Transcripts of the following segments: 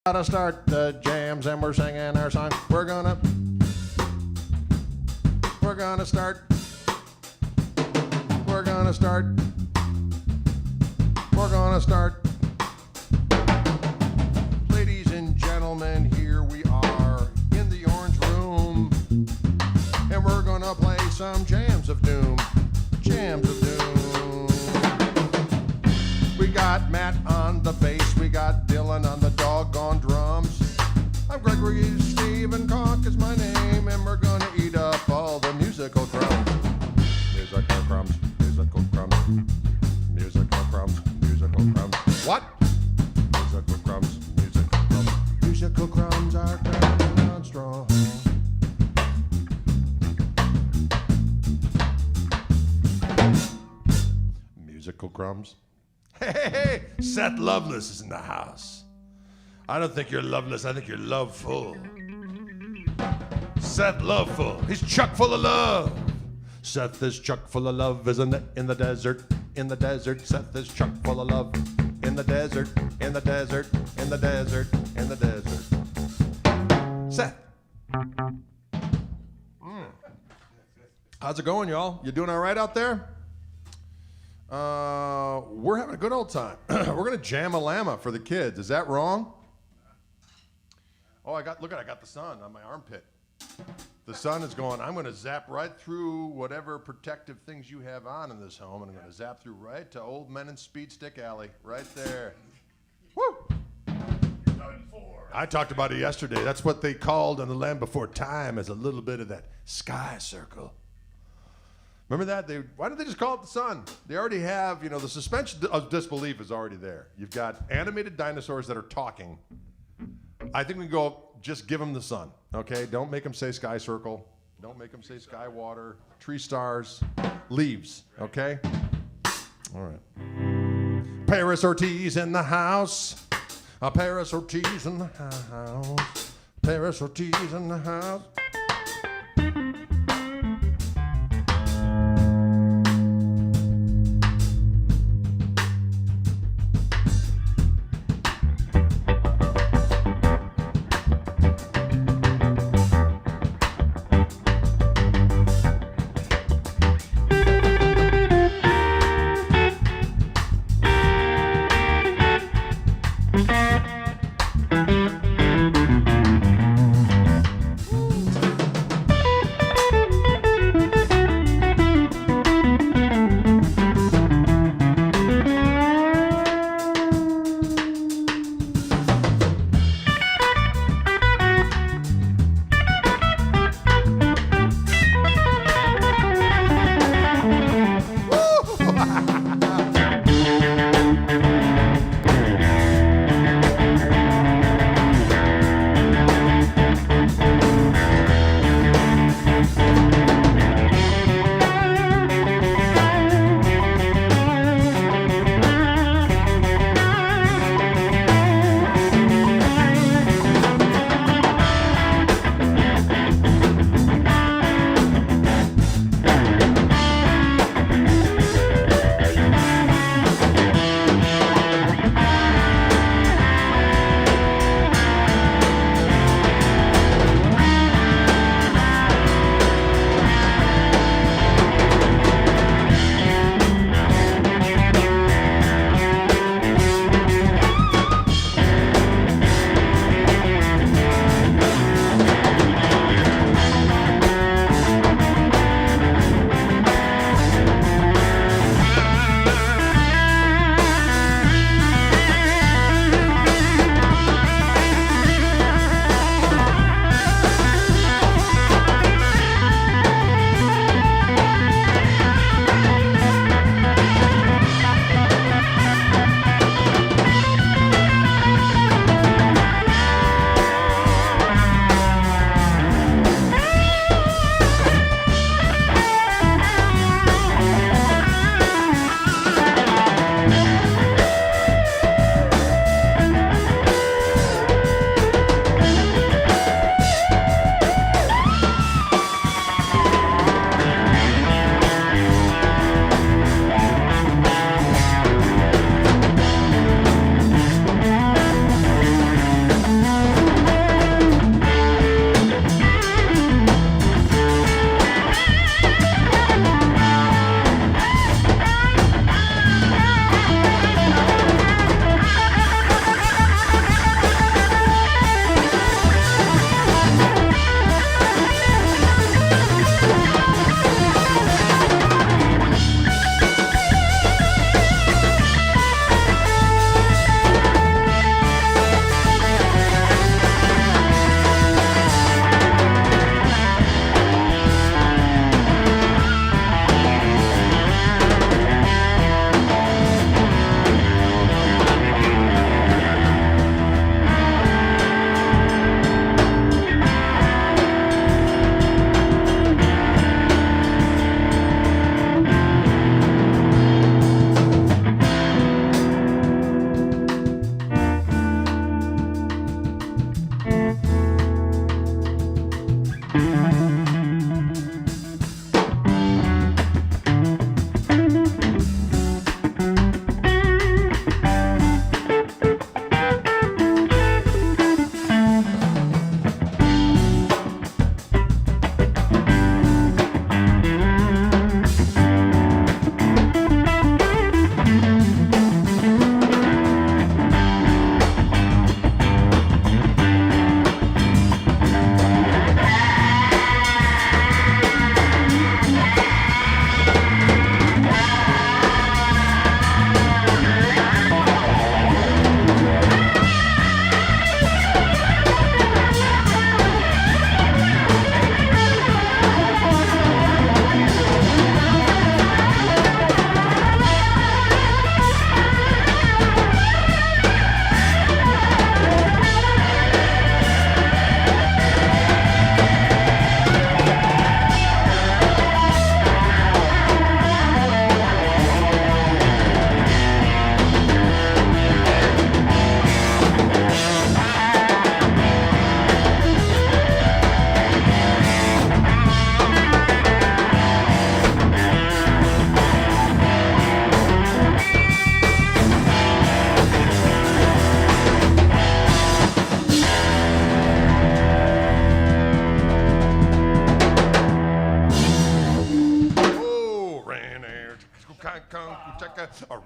Gotta start the jams and we're singing our song. We're gonna start. We're gonna start. Ladies and gentlemen, here we are in the orange room. And we're gonna play some jams of doom. Jams of doom. We got Matt on the bass, we got Dylan on the doggone drums. I'm Gregory, Stephen Koch is my name, and we're gonna eat up all the musical crumbs. Musical crumbs, musical crumbs, musical crumbs, musical crumbs. What? Musical crumbs, musical crumbs. Musical crumbs are coming on strong. Musical crumbs. Hey, Seth Loveless is in the house. I don't think you're loveless, I think you're loveful. Seth Loveful, he's chock full of love. Seth is chock full of love, is in the desert, in the desert. Seth is chock full of love, in the desert, in the desert, in the desert, in the desert. Seth. How's it going, y'all? You doing all right out there? We're having a good old time. We're gonna jam a llama for the kids. Is that wrong? Oh, I got the sun on my armpit. The sun is going, I'm gonna zap right through whatever protective things you have on in this home, and I'm gonna zap through right to Old Men in Speed Stick Alley, right there. Woo! Done for. I talked about it yesterday. That's what they called on the Land Before Time, as a little bit of that sky circle. Remember that? Why didn't they just call it the sun? They already have, the suspension of disbelief is already there. You've got animated dinosaurs that are talking. I think we can go, just give them the sun, okay? Don't make them say sky circle. Don't make them say sky water, tree stars, leaves, okay? All right. Paris Ortiz in the house. Paris Ortiz in the house. Paris Ortiz in the house.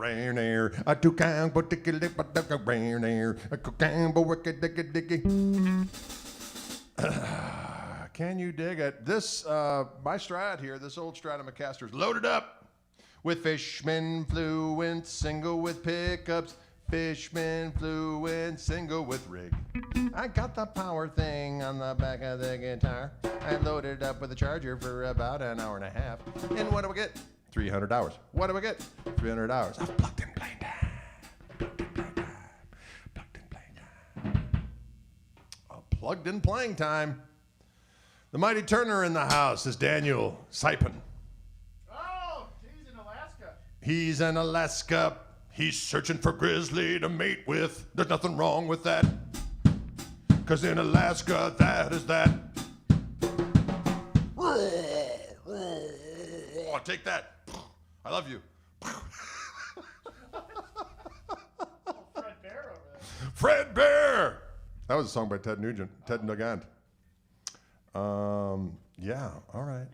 rain air. A toucan, but dicky lip, but duck a rain air. A cocaine, but wicked dicky dicky. Can you dig it? This, my Strat here, this old Stratomacaster is loaded up with Fishman fluent, single with pickups. Fishman fluent, single with rig. I got the power thing on the back of the guitar. I loaded it up with a charger for about an hour and a half. And what do I get? 300 hours. What do I get? 300 hours. I've plugged in playing time. Plugged in playing time. Plugged in playing time. Plugged in playing time. The mighty Turner in the house is Daniel Sipin. Oh, he's in Alaska. He's in Alaska. He's searching for grizzly to mate with. There's nothing wrong with that. 'Cause in Alaska, that is that. Oh, take that. I love you. Oh, Fred Bear over there. Fred Bear. That was a song by Ted Nugent. Yeah, all right.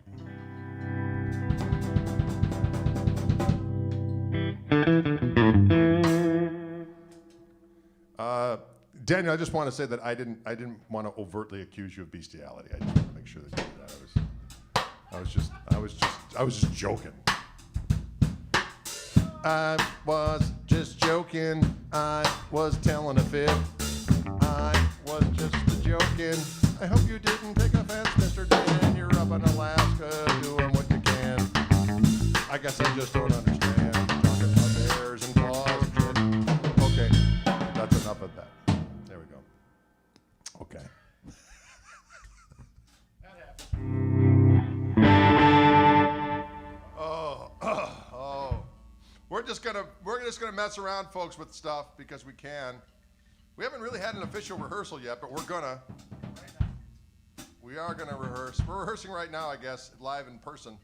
Daniel, I just want to say that I didn't want to overtly accuse you of bestiality. I just want to make sure that you knew that. I was just joking. I was just joking. I was telling a fib. I was just joking. I hope you didn't take offense, Mr. Dan. You're up in Alaska doing what you can. I guess I just don't understand. Talking about bears and claws and shit. Okay, that's enough of that. There we go. Okay. That happened. Oh. We're just gonna mess around, folks, with stuff because we can. We haven't really had an official rehearsal yet, but we're gonna. Right now. We are gonna rehearse. We're rehearsing right now, I guess, live in person.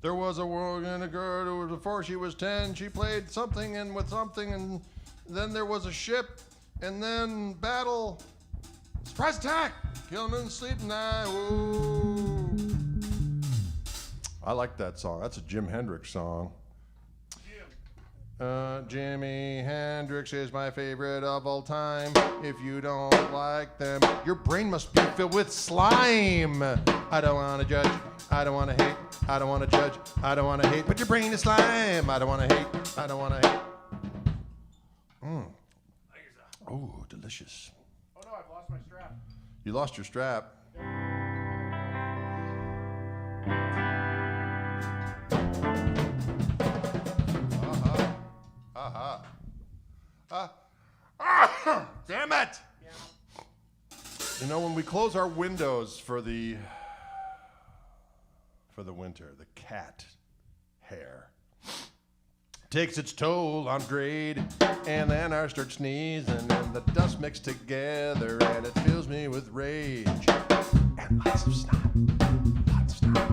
There was a woman and a girl who was before she was 10. She played something and with something, and then there was a ship, and then battle. Surprise attack! Killing and sleeping night. Whoa. I like that song. That's a Jim Hendrix song. Jimi Hendrix is my favorite of all time. If you don't like them, your brain must be filled with slime. I don't want to judge. I don't want to hate. I don't want to judge. I don't want to hate. But your brain is slime. I don't want to hate. I don't want to hate. Oh, delicious. Oh no, I've lost my strap. You lost your strap. Damn it! You know, when we close our windows for the winter, the cat hair takes its toll on grade, and then I start sneezing, and the dust mixed together, and it fills me with rage and lots of snot. Lots of snot.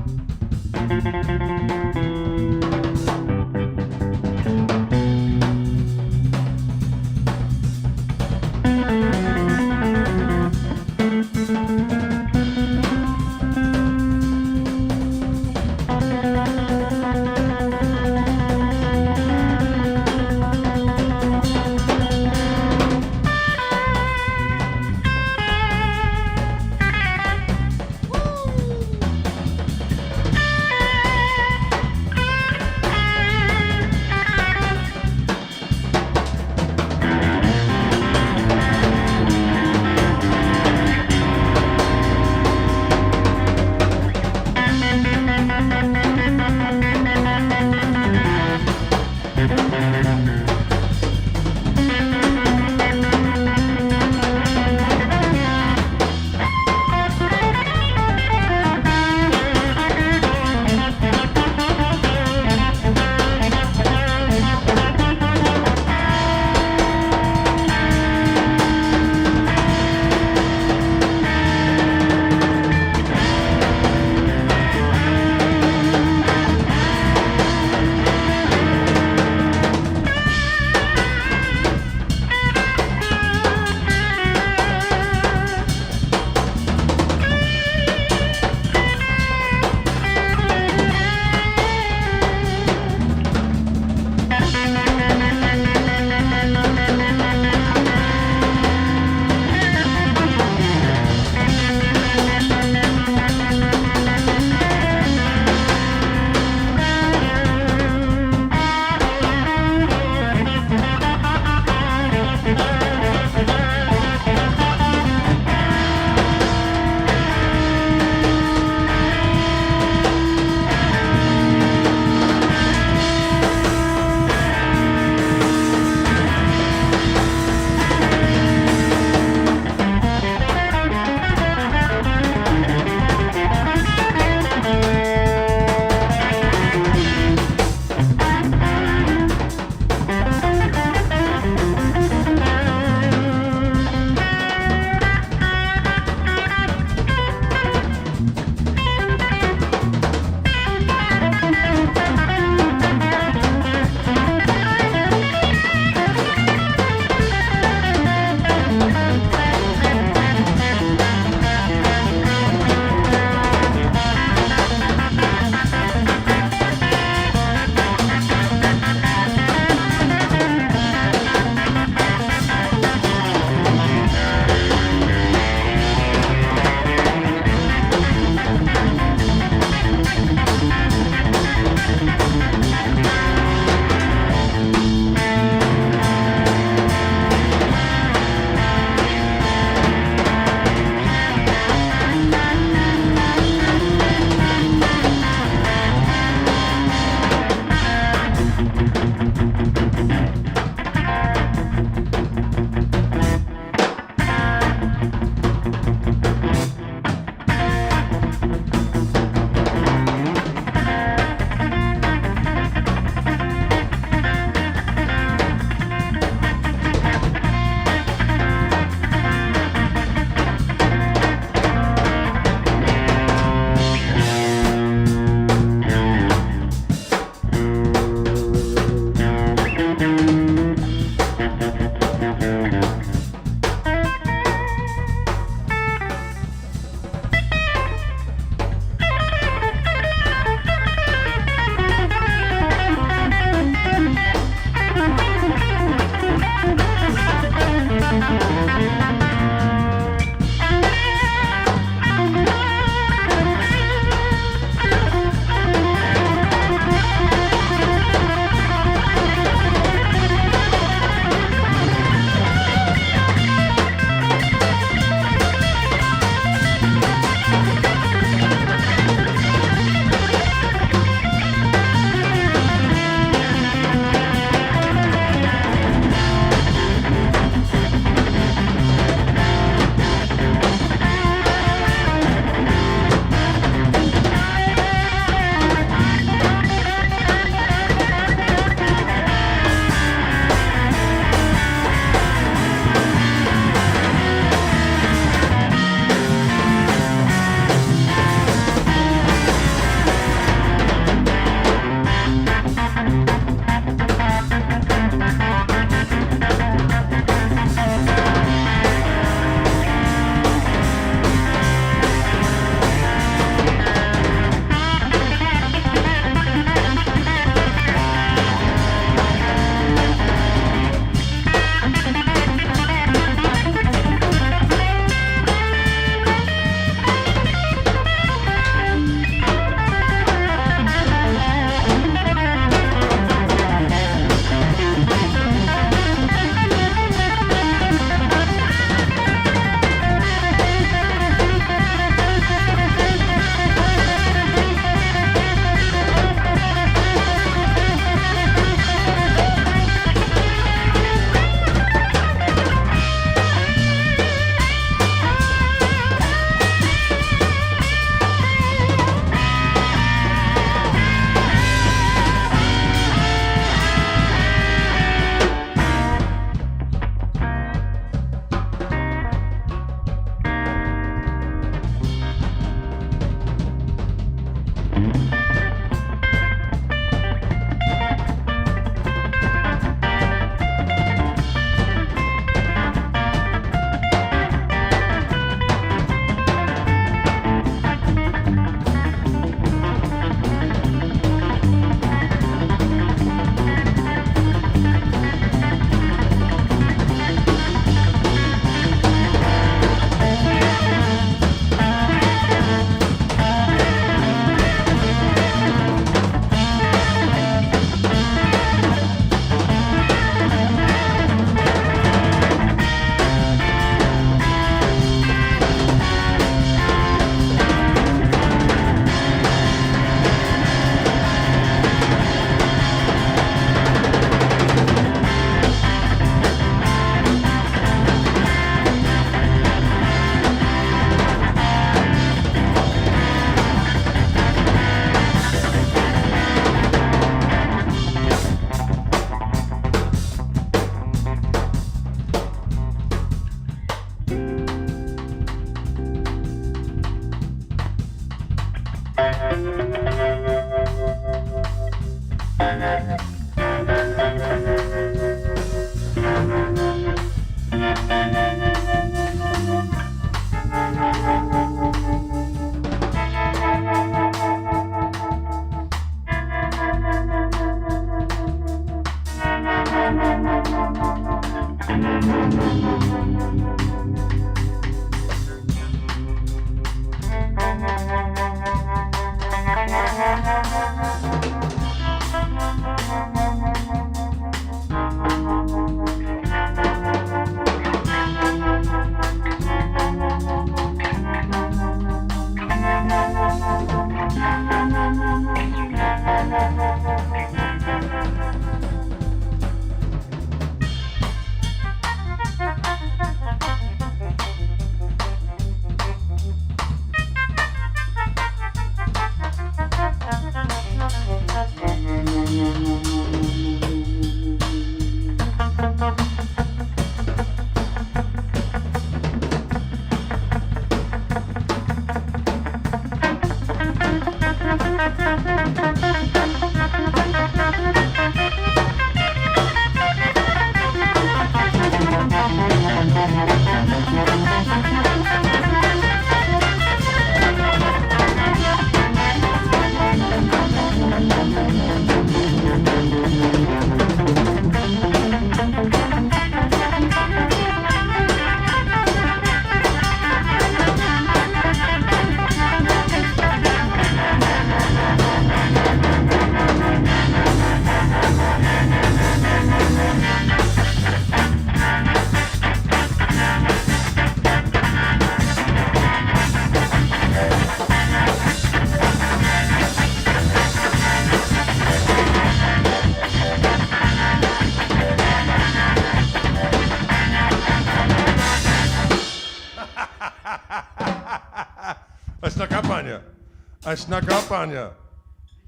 I snuck up on you. You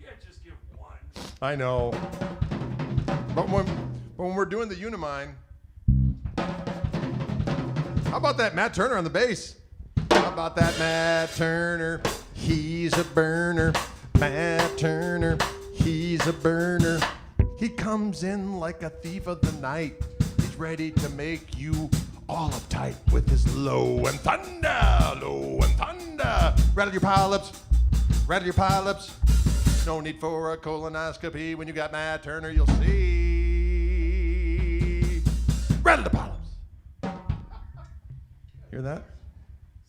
can't just give one. I know. But when we're doing the Unimine, how about that Matt Turner on the bass? How about that Matt Turner? He's a burner. Matt Turner, he's a burner. He comes in like a thief of the night. He's ready to make you all uptight with his low and thunder, low and thunder. Rattle your polyps, rattle your polyps. No need for a colonoscopy when you got Matt Turner, you'll see. Rattle the polyps. Hear that?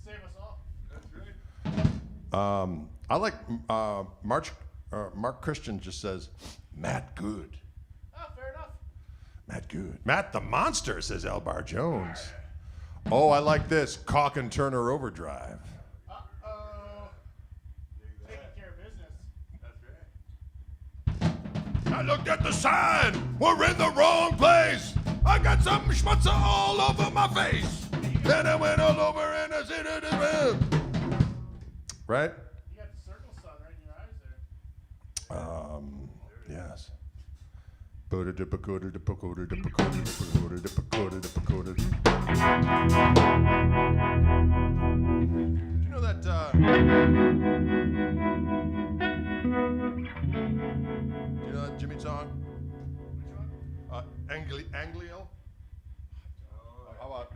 Save us all. That's right. I like Mark Christian just says, Matt Good. Oh, fair enough. Matt Good. Matt the Monster, says Elbar Jones. Oh, I like this. Koch and Turner Overdrive. Uh-oh. Taking care of business. That's right. I looked at the sign. We're in the wrong place. I got some schmutzer all over my face. Then I went all over and I said, right? You got the circle sun right in your eyes there. Yes. Do you know that? Do you know that Jimmy song? Which one? Anglio. How about?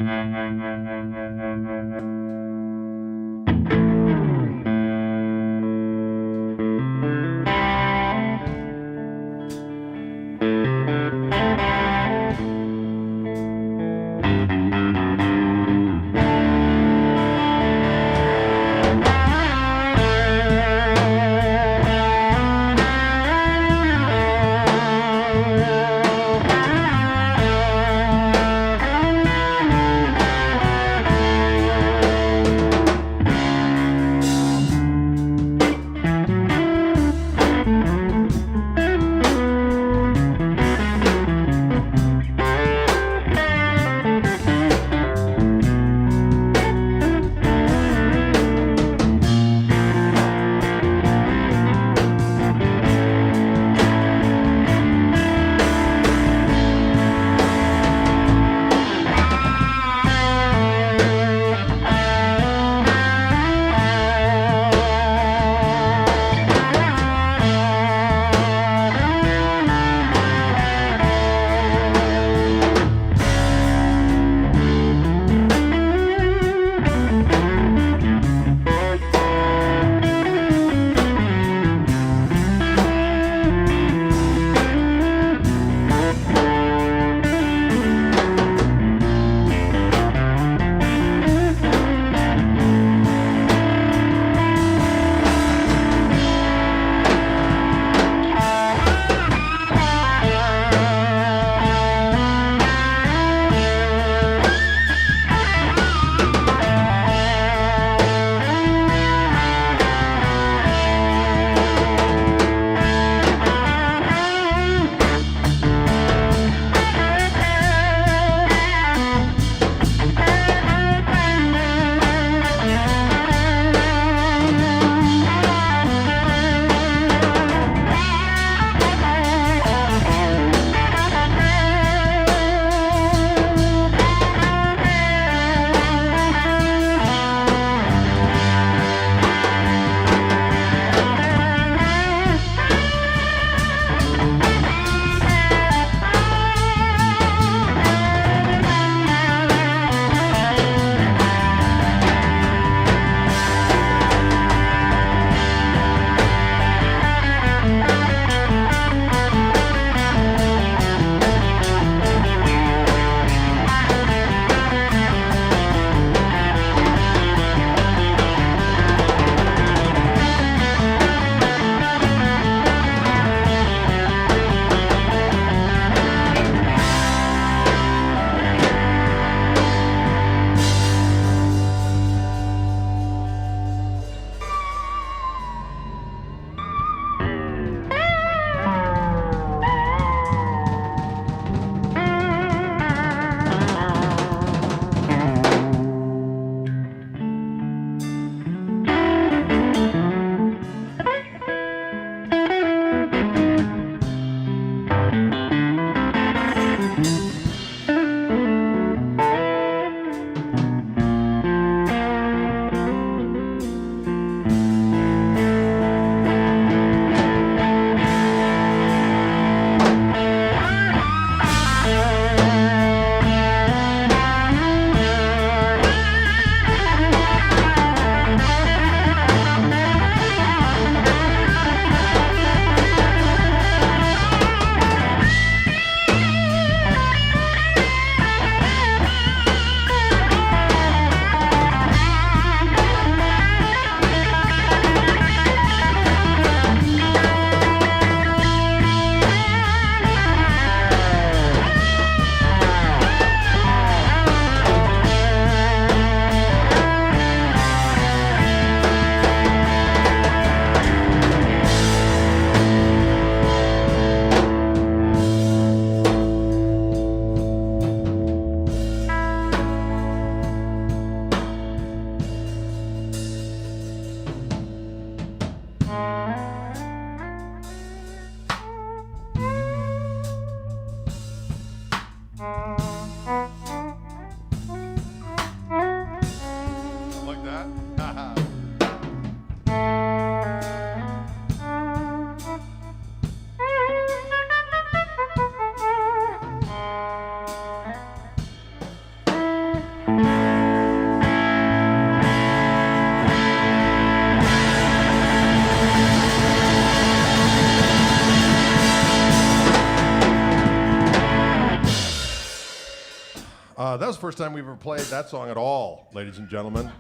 the first time we've ever played that song at all, ladies and gentlemen.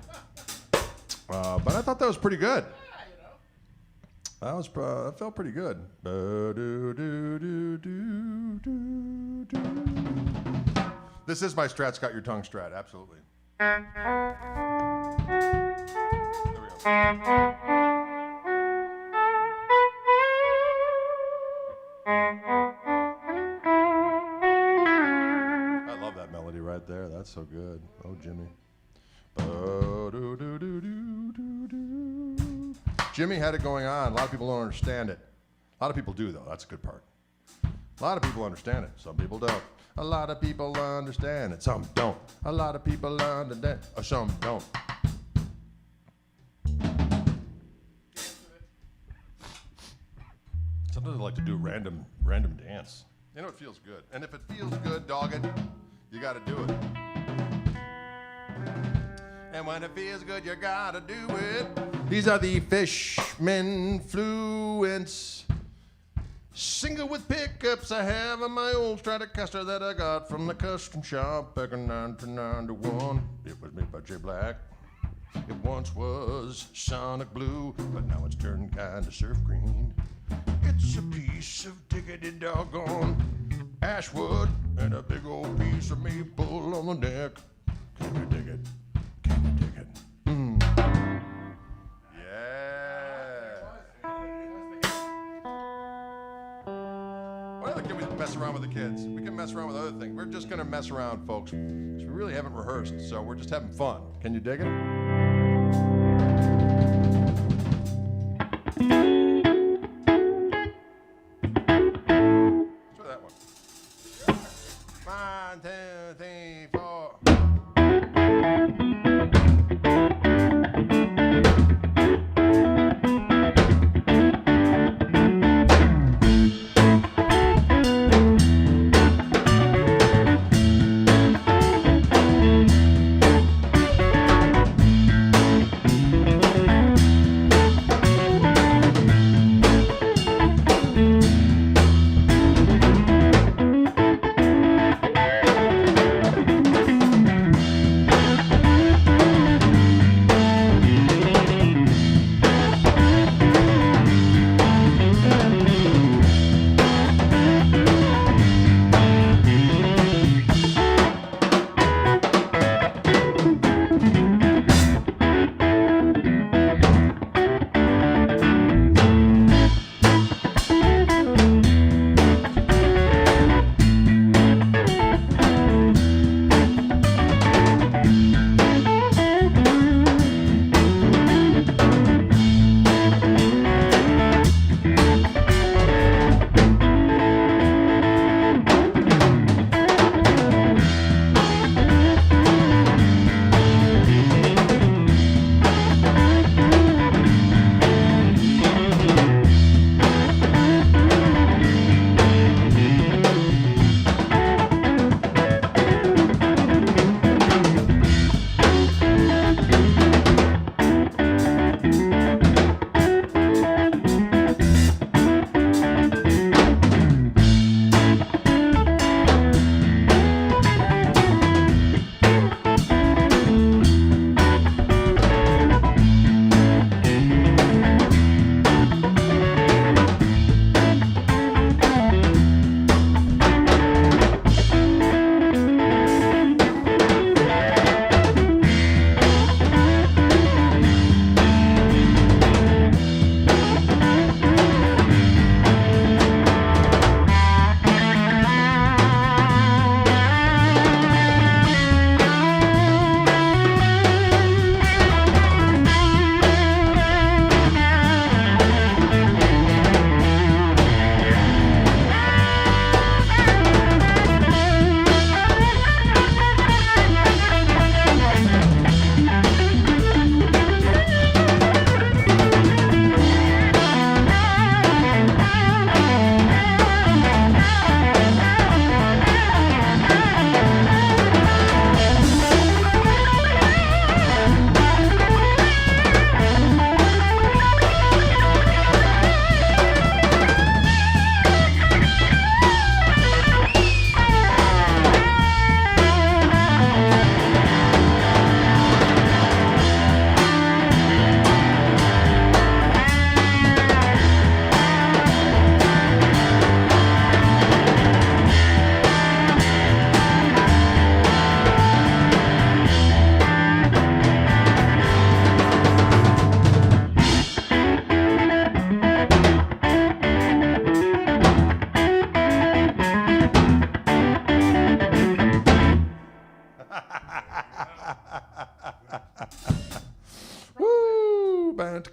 But I thought that was pretty good. That was that felt pretty good. This is my Strat's Got Your Tongue Strat, absolutely. There we go. I love that melody right there. That's so good. Oh, Jimmy. Jimmy had it going on. A lot of people don't understand it. A lot of people do, though. That's a good part. A lot of people understand it. Some people don't. A lot of people understand it. Some don't. A lot of people understand. Or some don't. Sometimes I like to do random dance. You know, it feels good. And if it feels good, dog it, you got to do it. And when it feels good, you got to do it. These are the Fishman Fluence. Single with pickups I have on my old Stratocaster that I got from the custom shop back in 1991. It was made by J Black. It once was Sonic Blue, but now it's turned kind of surf green. It's a piece of diggity doggone ashwood and a big old piece of maple on the neck. Can you dig it? Can you dig it? Yeah. What other can we mess around with the kids? We can mess around with other things. We're just going to mess around, folks. 'Cause we really haven't rehearsed, so we're just having fun. Can you dig it? That one. 1, 2, 3, 4.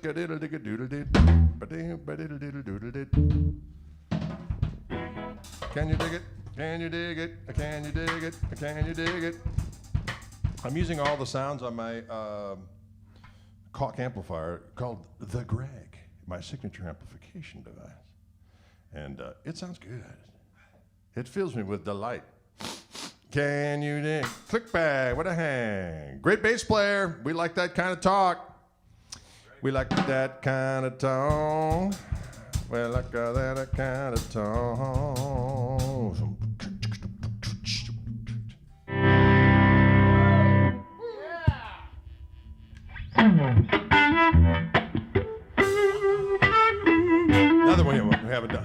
Chick-a-diddle-dick-a-doodle-did. Ba-dee-ba-diddle-diddle-doodle-did. Can you dig it? Can you dig it? Can you dig it? Can you dig it? I'm using all the sounds on my Koch amplifier called the Greg, my signature amplification device. And it sounds good. It fills me with delight. Can you dig? Click back, what a hang. Great bass player. We like that kind of talk. We like that kind of tone. We like that kind of tone. Another one we haven't done.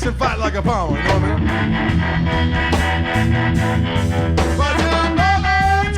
And fight like a power, you know what I mean? But you know that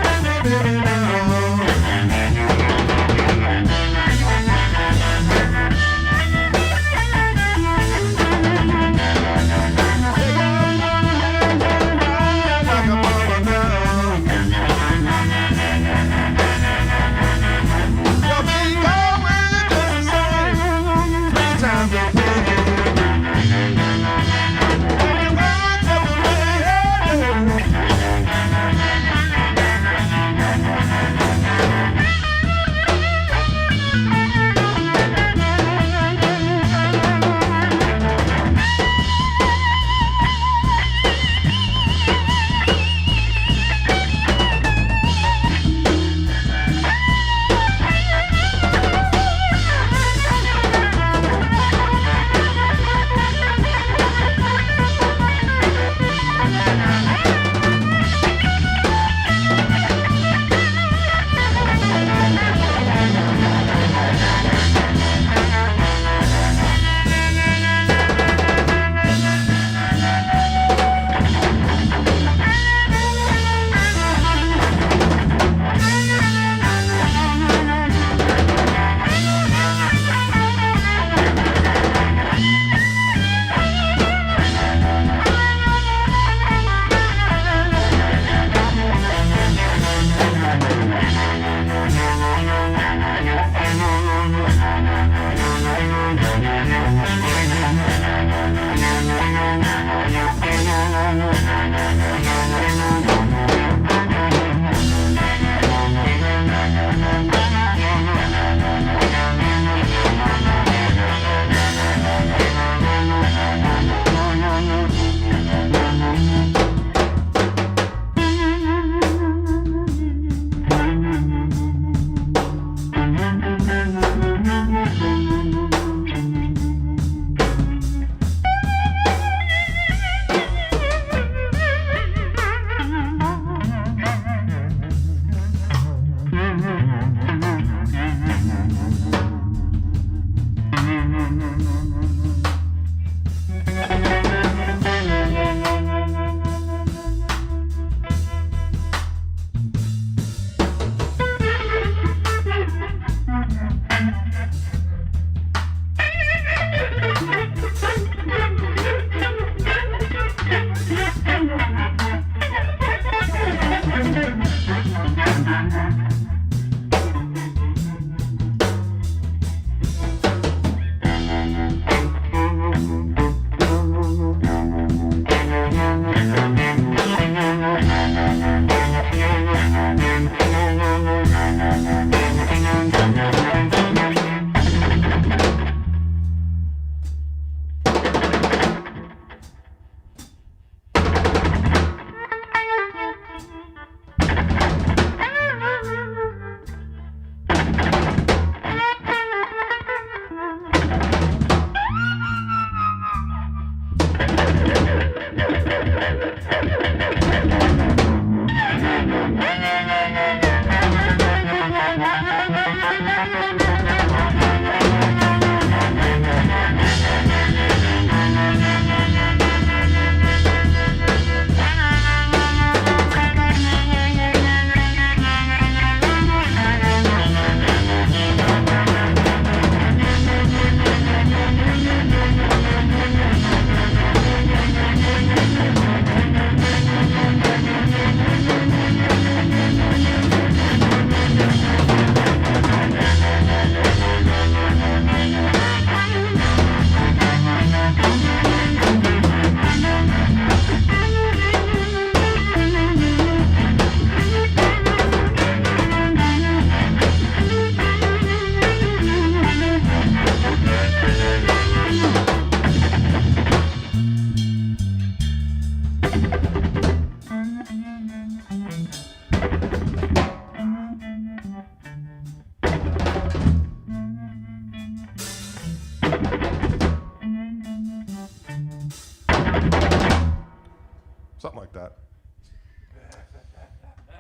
Something like that.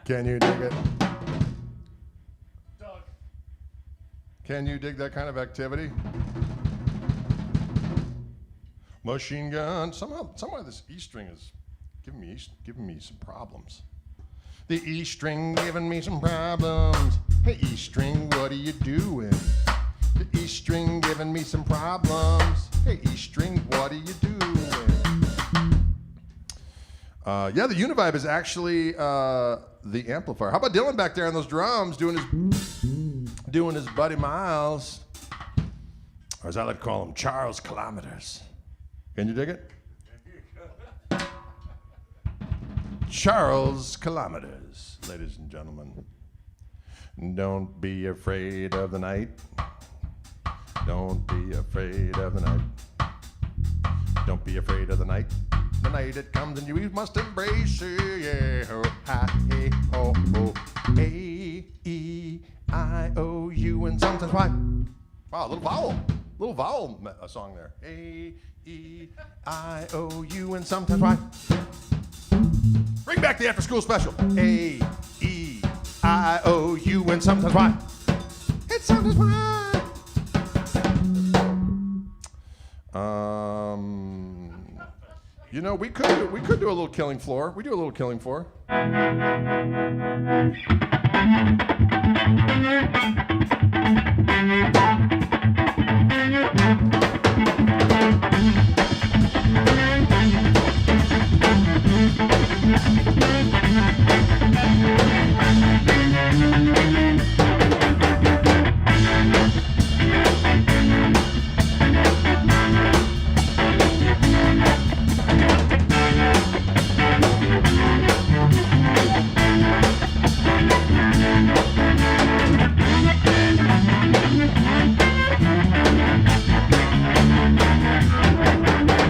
Can you dig it? Doug. Can you dig that kind of activity? Machine gun. Somehow this E string is giving me some problems. The E string giving me some problems. Hey E string, what are you doing? The E string giving me some problems. Hey E string, what are you doing? Yeah, the Univibe is actually the amplifier. How about Dylan back there on those drums doing his Buddy Miles, or as I like to call him, Charles Kilometers. Can you dig it? Charles Kilometers, ladies and gentlemen. Don't be afraid of the night. Don't be afraid of the night. Don't be afraid of the night. The night it comes and you must embrace it. Yeah. Oh, hi, hey, ho, ho. A-E-I-O-U and sometimes why? Wow, a little vowel song there. A-E-I-O-U and sometimes why? Bring back the after school special. A-E-I-O-U and sometimes why? It's sometimes why. You know, we could do a little killing floor. We do a little killing floor.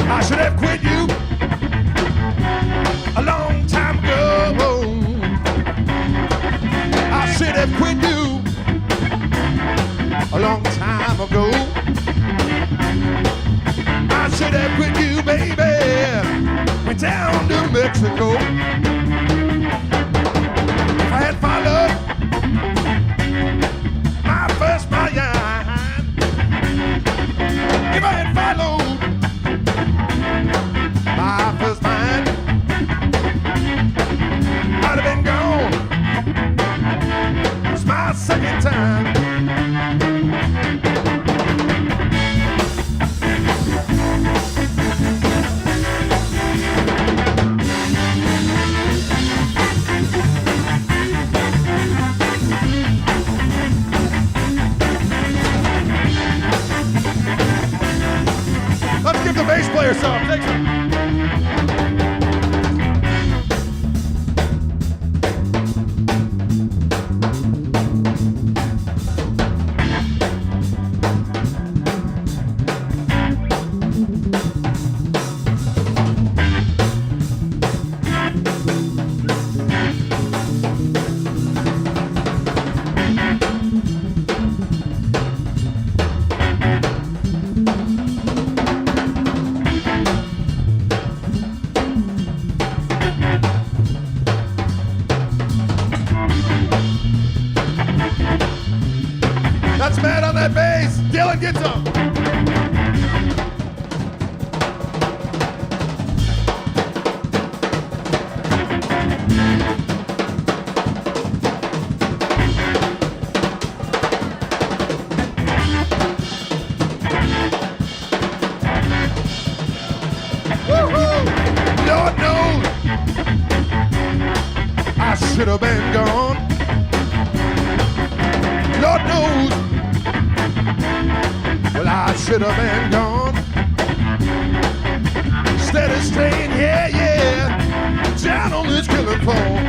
I should have quit you a long time ago. I should have quit you a long time ago. I should have quit you, baby. Went down to Mexico. If I had followed my first mind, if I had followed my first mind, I'd have been gone. It's my second time. Let's give the bass player some. Thanks. That's Matt on that bass. Dylan, get some. Woo-hoo! Lord knows I should have been gone. Lord knows, well, I should have been gone. Instead of staying here, yeah, down on this killing floor.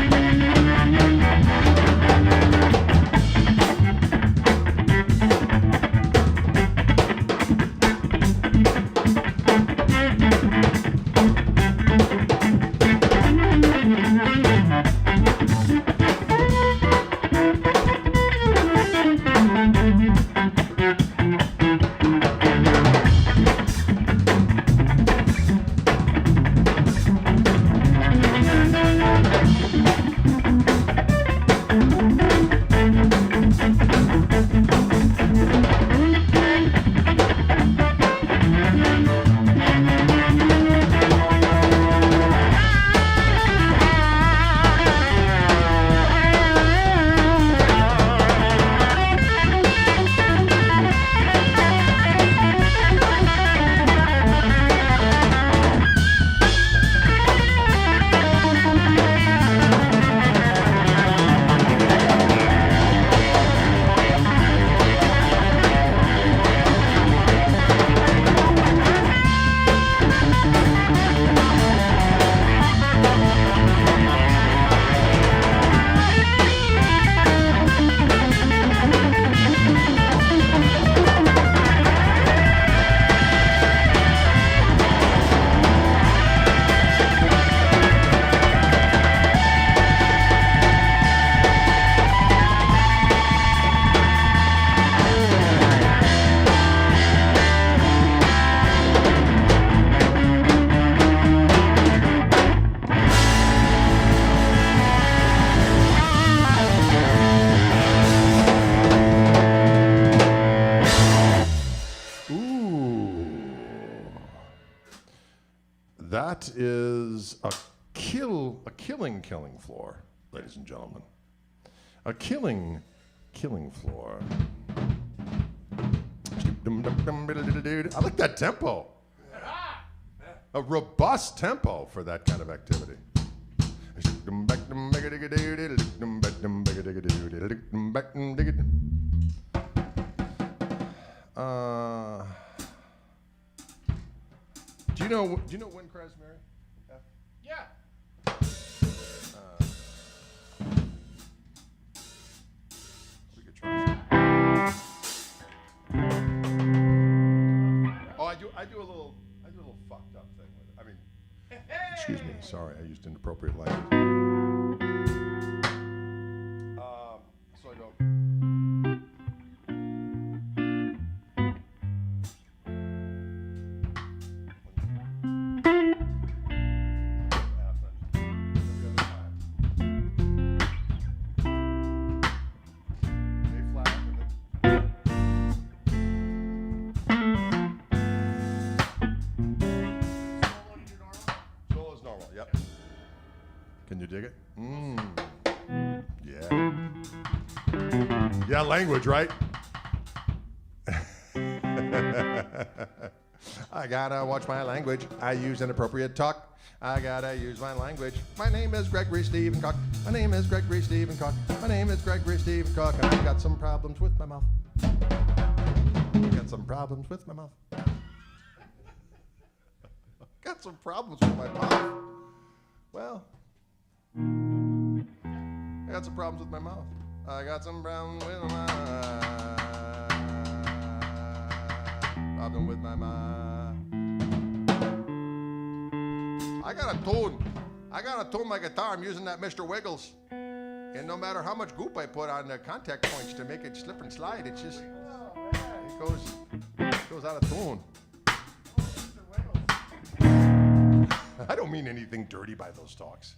is a killing floor, ladies and gentlemen. A killing floor. I like that tempo. A robust tempo for that kind of activity. Do you know Windcrest, Mary? Yeah. We could try this. Oh, I do a little fucked up thing with it. I mean, excuse me, sorry, I used inappropriate language. So I go. Can you dig it? Yeah. Yeah, language, right? I gotta watch my language. I use inappropriate talk. I gotta use my language. My name is Gregory Stephen Koch. My name is Gregory Stephen Koch. My name is Gregory Stephen Koch. And I've got some problems with my mouth. Got some problems with my mouth. Got some problems with my mouth. Well, I got some problems with my mouth. I got some problems with my problem with my mouth. I gotta tune my guitar. I'm using that Mr. Wiggles. And no matter how much goop I put on the contact points to make it slip and slide, it's just, it goes out of tune. I don't mean anything dirty by those talks.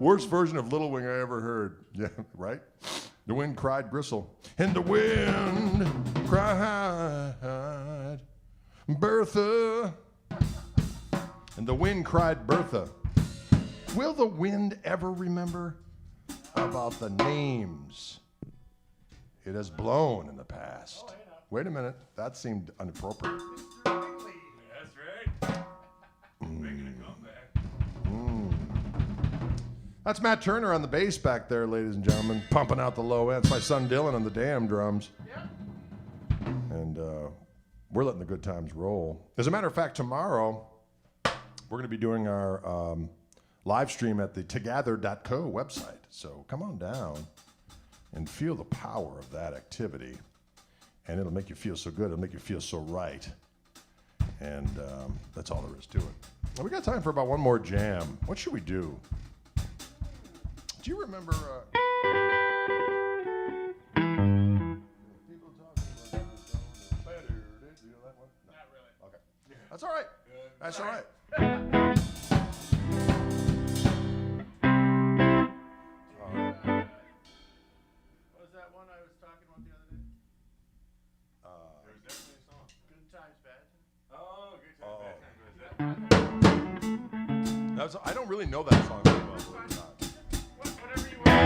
Worst version of Little Wing I ever heard. Yeah, right? The wind cried Gristle. And the wind cried Bertha. And the wind cried Bertha. Will the wind ever remember about the names it has blown in the past? Wait a minute. That seemed inappropriate. That's right. Making a comeback. That's Matt Turner on the bass back there, ladies and gentlemen, pumping out the low end. It's my son Dylan on the damn drums. Yeah. And we're letting the good times roll. As a matter of fact, tomorrow we're going to be doing our live stream at the together.co website. So come on down and feel the power of that activity. And it'll make you feel so good. It'll make you feel so right. And that's all there is to it. Well, we got time for about one more jam. What should we do? Do you remember... people talking about better? Do you know that one? No. Not really. Okay. That's all right. That's all right. What was that one I was talking about the other day? There was definitely a song. Good times, bad times. I don't really know that song very well. believe it or not. Whatever you want.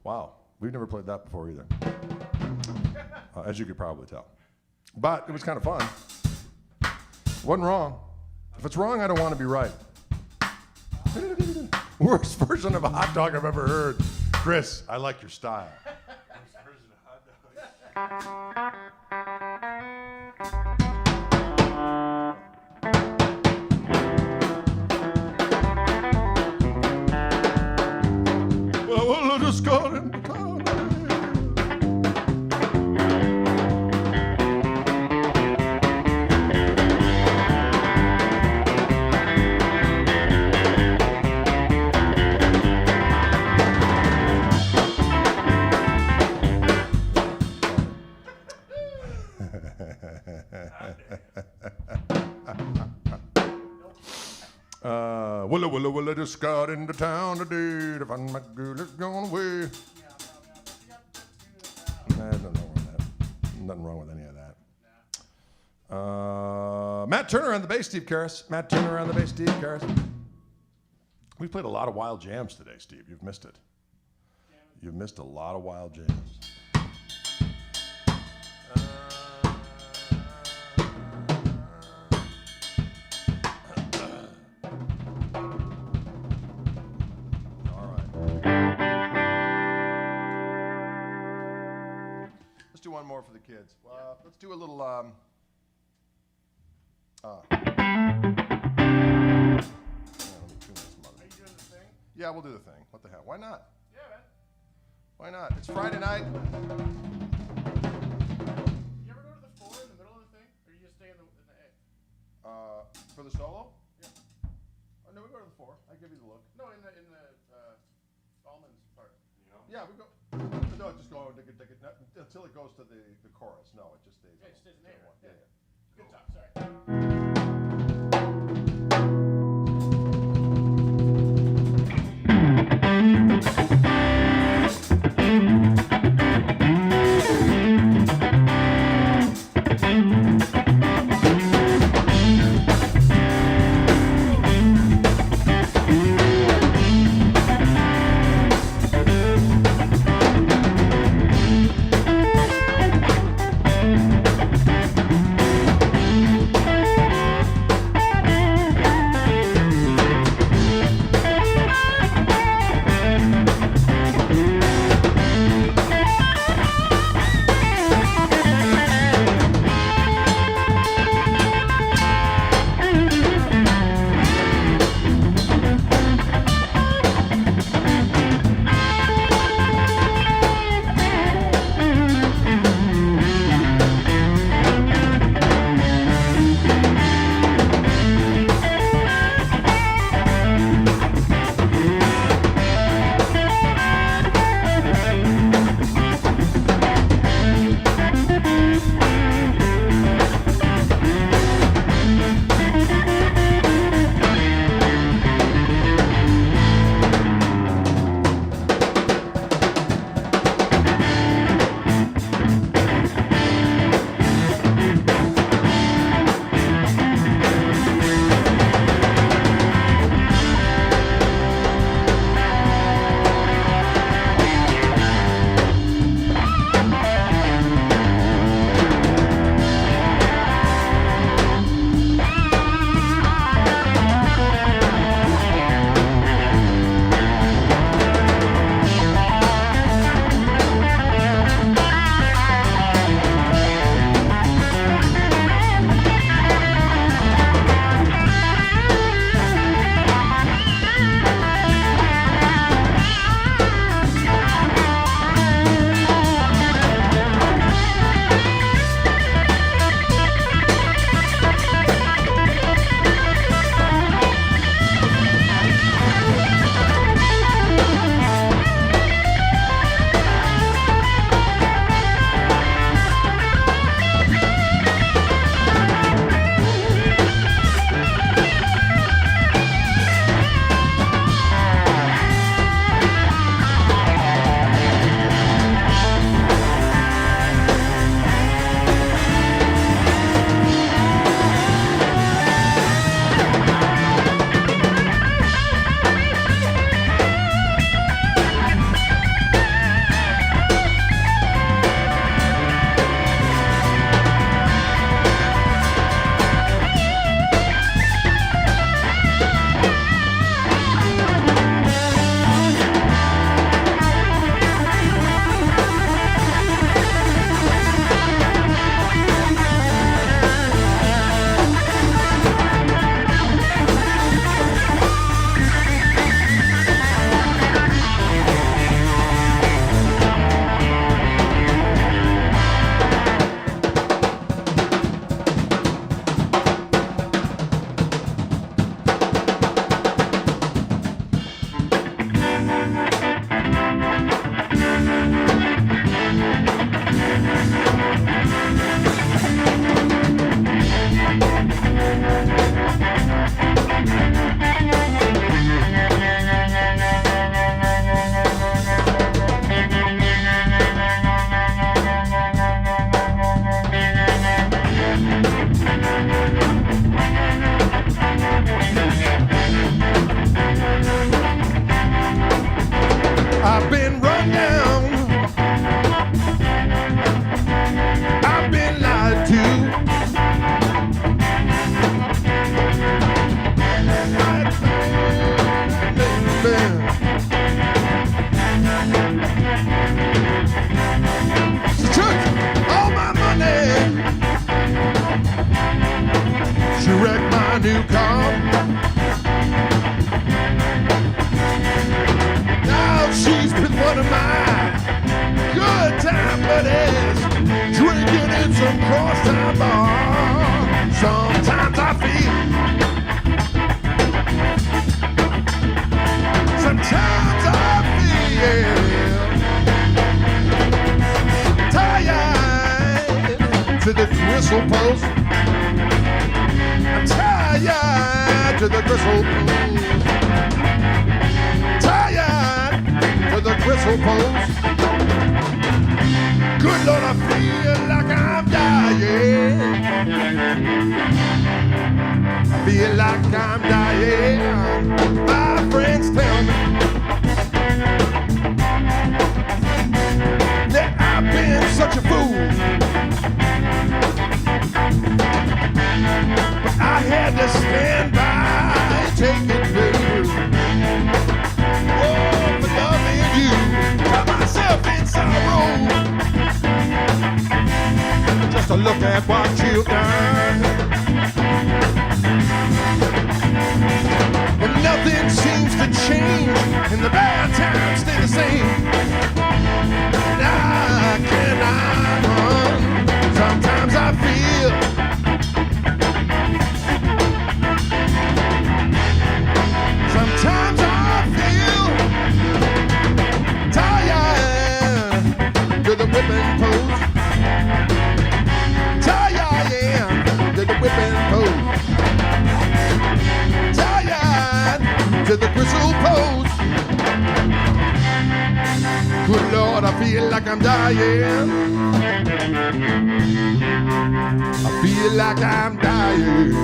Wow, we've never played that before either, as you could probably tell. But it was kind of fun. Wasn't wrong. If it's wrong, I don't want to be right. Worst version of a hot dog I've ever heard. Chris, I like your style. Worst version of hot dogs. Well, just got in the car. Willa, willa, willa, just got into town today to find my girl that's gone away. Nah, nothing wrong with that. Nothing wrong with any of that. Matt Turner on the bass, Steve Karras. Matt Turner on the bass, Steve Karras. We played a lot of wild jams today, Steve. You've missed it. You've missed a lot of wild jams. All right. Let's do one more for the kids. Let's do a little. Are you doing the thing? Yeah, we'll do the thing. What the hell? Why not? Yeah, man. Why not? It's Friday night. You ever go to the 4 in the middle of the thing? Or you just stay in the A? For the solo? Yeah. Oh, no, we go to the 4. I give you the look. No, in the almonds part. Yeah, we go. No, just go until it goes to the chorus. No, it just stays. Yeah, it stays in to there. one. Yeah. Yeah. Good talk, sorry. buddies, drinking in some crosstown bar. Sometimes I feel, sometimes I feel tired to the gristle post. I'm tired to the gristle post. Tired to the gristle post. Good Lord, I feel like I'm dying. I feel like I'm dying. My friends tell me that I've been such a fool, but I had to stand by and take it through. Oh, for loving you, got myself in sorrow. Just to look at what you've done, and nothing seems to change, and the bad times stay the same. And I cannot run. Sometimes I feel, sometimes I feel tired to the whipping post. Tired to the whipping post. Tired to the gristle post. Good Lord, I feel like I'm dying. I feel like I'm dying.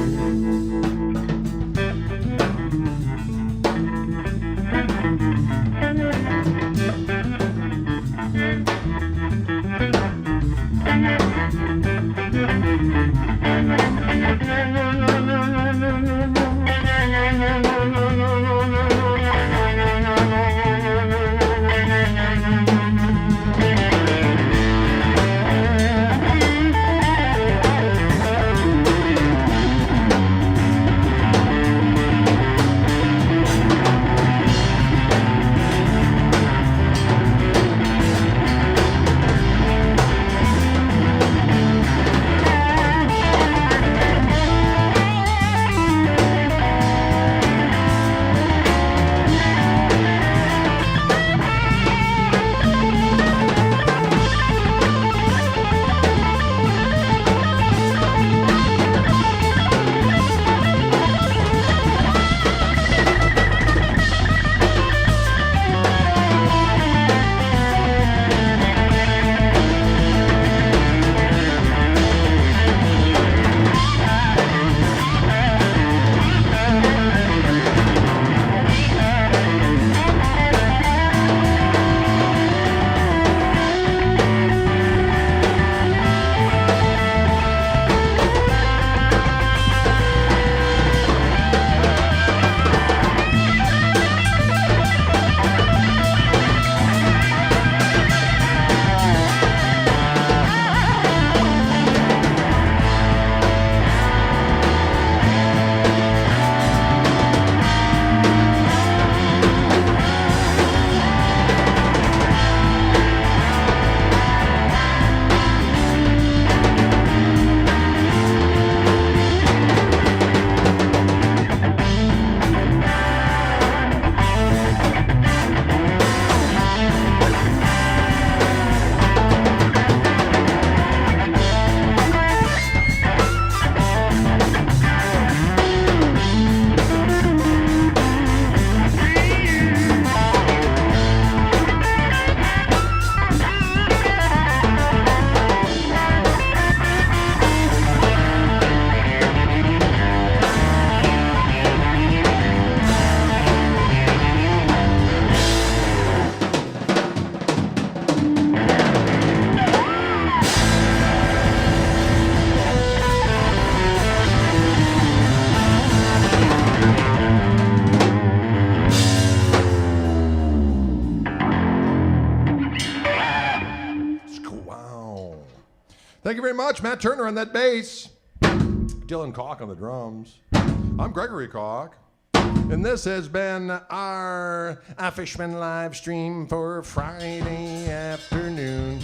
Thank you very much, Matt Turner on that bass. Dylan Koch on the drums. I'm Gregory Koch. And this has been our Fishman live stream for Friday afternoon.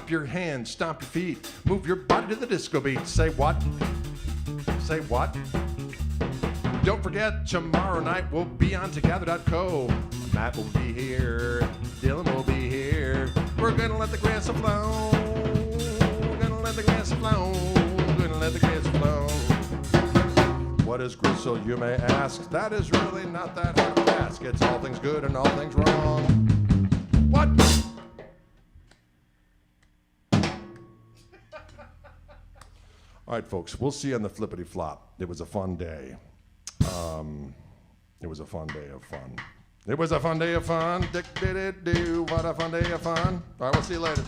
Clap your hands, stomp your feet, move your body to the disco beat. Say what? Say what? Don't forget, tomorrow night we'll be on together.co. Matt will be here, Dylan will be here. We're gonna let the grass flow. We're gonna let the grass flow. We're gonna let the grass flow. What is gristle, you may ask? That is really not that hard to ask. It's all things good and all things wrong. What? All right, folks, we'll see you on the flippity flop. It was a fun day. It was a fun day of fun. It was a fun day of fun. Dick did it do. What a fun day of fun. All right, we'll see you later.